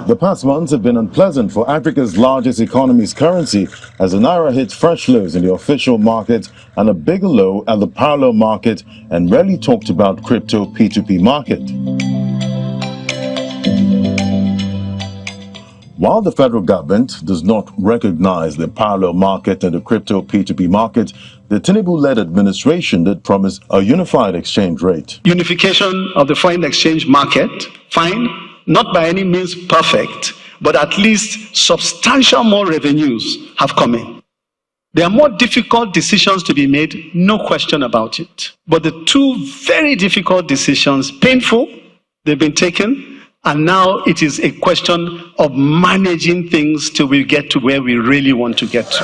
The past months have been unpleasant for Africa's largest economy's currency as the Naira hits fresh lows in the official market and a bigger low at the parallel market and rarely talked about crypto P2P market. While the federal government does not recognize the parallel market and the crypto P2P market, the Tinubu-led administration did promise a unified exchange rate. Unification of the foreign exchange market, fine, not by any means perfect, but at least substantial more revenues have come in. There are more difficult decisions to be made, no question about it. But the two very difficult decisions, painful, they've been taken. And now it is a question of managing things till we get to where we really want to get to.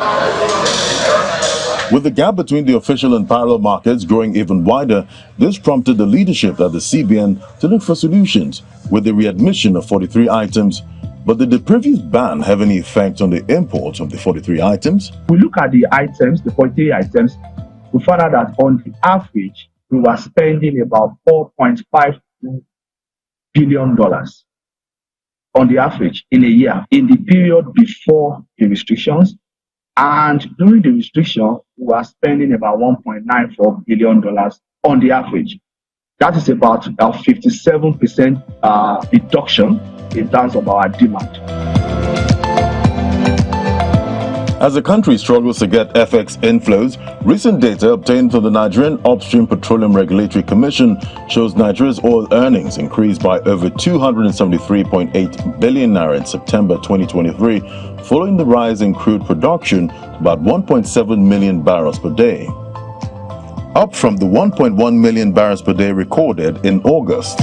With the gap between the official and parallel markets growing even wider, this prompted the leadership at the CBN to look for solutions with the readmission of 43 items. But did the previous ban have any effect on the import of the 43 items? We look at the items, the 43 items, we found out that on the average, we were spending about $4.5 billion on the average in a year in the period before the restrictions, and during the restriction we were spending about $1.94 billion on the average. That is about a 57% reduction in terms of our demand. As the country struggles to get FX inflows, recent data obtained from the Nigerian Upstream Petroleum Regulatory Commission shows Nigeria's oil earnings increased by over 273.8 billion naira in September 2023, following the rise in crude production to about 1.7 million barrels per day, up from the 1.1 million barrels per day recorded in August.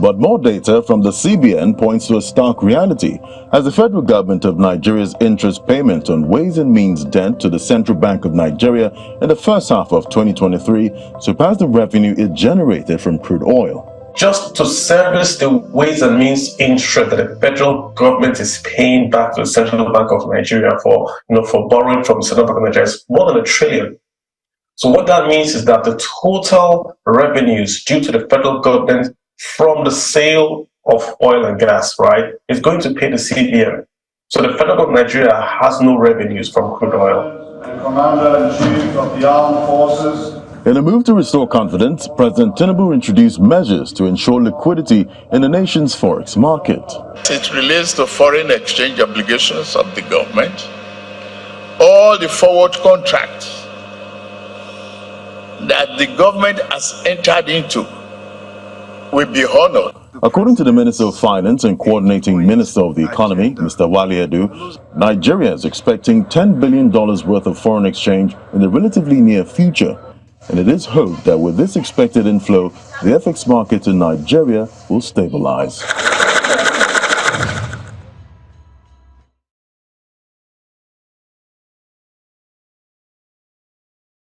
But more data from the CBN points to a stark reality, as the federal government of Nigeria's interest payment on Ways and Means debt to the Central Bank of Nigeria in the first half of 2023 surpassed the revenue it generated from crude oil. Just to service the Ways and Means interest that the federal government is paying back to the Central Bank of Nigeria for borrowing from the Central Bank of Nigeria is more than $1 trillion. So what that means is that the total revenues due to the federal government from the sale of oil and gas, right, is going to pay the CBN. So the federal government of Nigeria has no revenues from crude oil. Commander-in-Chief of the Armed Forces. In a move to restore confidence, President Tinubu introduced measures to ensure liquidity in the nation's forex market. It relates to foreign exchange obligations of the government. All the forward contracts that the government has entered into will be honored. According to the Minister of Finance and Coordinating Minister of the Economy, Mr. Wale Edu, Nigeria is expecting $10 billion worth of foreign exchange in the relatively near future. And it is hoped that with this expected inflow, the FX market in Nigeria will stabilize.